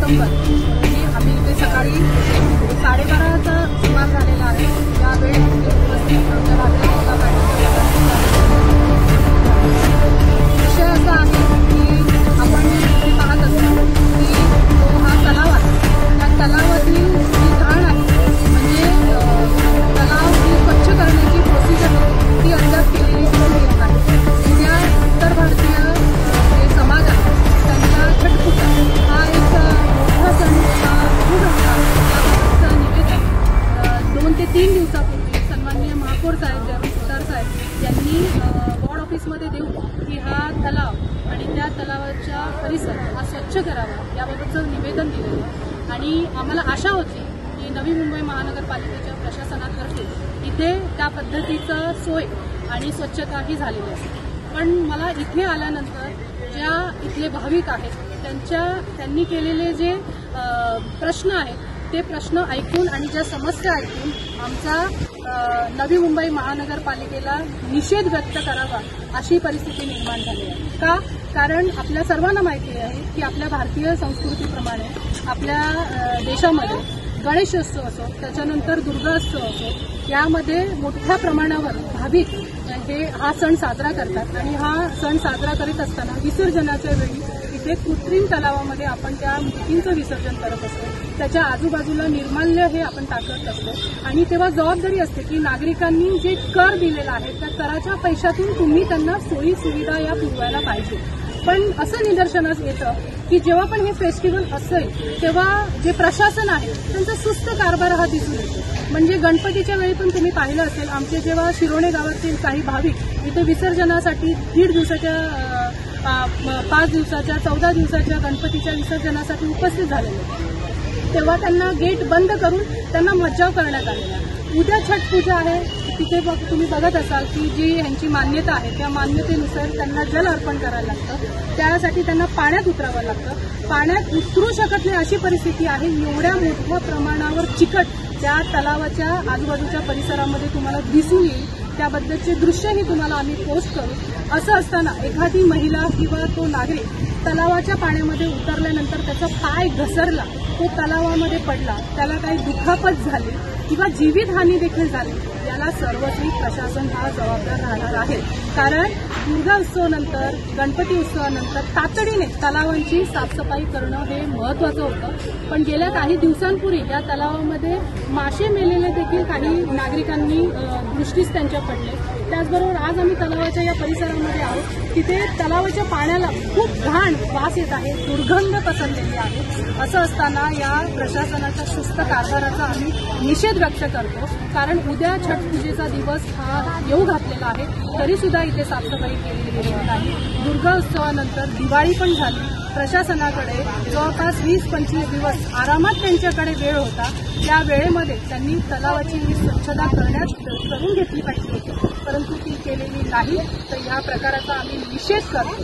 डिसेंबर रोजी आम्ही इथे सकाळी 12:30चा सुमार झालेला आहे। यावेळी उपस्थित आमच्या भाजपा विषय असा आहे की आपण इथे पाहत असतो की तो हा तलाव आहे। त्या तलावातील जी घाण आहे म्हणजे तलाव ही स्वच्छ करण्याची प्रोसिजर ती अद्याप केलेली येत आहे। उद्या उत्तर भारतीय जे समाज आहे त्यांचा छठ पूजा हा एक मोठा सण निवेदन 2 ते 3 दिवसापूर्वी सन्माननीय महापौर साहेब जयवंत सुतार साहेब यांनी वॉर्ड ऑफिसमध्ये देऊन की हा तलाव आणि त्या तलावाचा परिसर हा स्वच्छ करावा याबाबतचं निवेदन दिलेलं आणि आम्हाला आशा होती की नवी मुंबई महानगरपालिकेच्या प्रशासनातर्फे इथे त्या पद्धतीचं सोय आणि स्वच्छता ही झालेली असते। पण मला इथे आल्यानंतर ज्या इथले भाविक आहेत त्यांनी केलेले जे प्रश्न आहेत ते प्रश्न ऐकून आणि ज्या समस्या ऐकून आमचा नवी मुंबई महानगरपालिकेला निषेध व्यक्त करावा अशी परिस्थिती निर्माण झाली आहे। का? कारण आपल्या सर्वांना माहिती आहे की आपल्या भारतीय संस्कृतीप्रमाणे आपल्या देशामध्ये गणेशोत्सव असो त्याच्यानंतर दुर्गोत्सव असो यामध्ये मोठ्या प्रमाणावर भाविक हा सण साजरा करतात आणि हा सण साजरा करीत असताना विसर्जनाच्या वेळी इथे कृत्रिम तलावामध्ये आपण त्या मूर्तींचं विसर्जन करत असतो। त्याच्या आजूबाजूला निर्माल्य हे आपण टाकत असतो आणि तेव्हा जबाबदारी असते की नागरिकांनी जे कर दिलेला आहे त्या कराच्या पैशातून तुम्ही त्यांना सोयी सुविधा या पुरवायला पाहिजे। पण असं निदर्शनास येतं की जेव्हा पण हे फेस्टिवल असेल तेव्हा जे प्रशासन आहे त्यांचा सुस्त कारभार हा दिसून येतो। म्हणजे गणपतीच्या वेळी पण तुम्ही पाहिलं असेल आमचे जेव्हा शिरोणे गावातील काही भाविक इथे विसर्जनासाठी 1.5 दिवसाच्या 5 दिवसाच्या 14 दिवसाच्या गणपतीच्या विसर्जनासाठी उपस्थित झालेले तेव्हा त्यांना गेट बंद करून त्यांना मज्जाव करण्यात आलेला। उद्या छठ पूजा आहे तिथे तुम्ही बघत असाल की जी ह्यांची मान्यता आहे त्या मान्यतेनुसार त्यांना जल अर्पण करायला लागतं, त्यासाठी त्यांना पाण्यात उतरावं लागतं। पाण्यात उतरू शकत नाही अशी परिस्थिती आहे। एवढ्या मोठ्या प्रमाणावर चिकट त्या तलावाच्या आजूबाजूच्या परिसरामध्ये तुम्हाला दिसून येईल। त्याबद्दलचे दृश्यही तुम्हाला आम्ही पोस्ट करू। असं असताना एखादी महिला किंवा तो नागरिक तलावाच्या पाण्यामध्ये उतरल्यानंतर त्याचा पाय घसरला, तो तलावामध्ये पडला, त्याला काही दुखापत झाली किंवा जीवितहानी देखील झाली, याला सर्वस्वी प्रशासन हा जबाबदार राहणार आहे। कारण दुर्गोत्सवानंतर गणपती उत्सवानंतर तातडीने तलावांची साफसफाई करणं हे महत्त्वाचं होतं। पण गेल्या काही दिवसांपूर्वी या तलावामध्ये मासे मेलेले देखील काही नागरिकांनी दृष्टीस त्यांच्या पडले। त्याचबरोबर आज आम्ही तलावाच्या या परिसरामध्ये आहोत, तिथे तलावाच्या पाण्याला खूप घाण वास येत आहे, दुर्गंध पसरलेली आहे। असं असताना या प्रशासनाच्या सुस्त कारभाराचा आम्ही निषेध व्यक्त करतो। कारण उद्या छठ पूजेचा दिवस हा येऊ घातलेला आहे तरी सुद्धा इथे साफसफाई केलेली गेलेली नाही। दुर्गोत्सवानंतर दिवाळी पण झाली, प्रशासनाकडे जवळपास 20-25 दिवस आरामात त्यांच्याकडे वेळ होता। त्या वेळेमध्ये त्यांनी तलावाची स्वच्छता करून घेतली पाहिजे होती, परंतु ती केलेली नाही। तर या प्रकाराचा आम्ही निषेध करतो।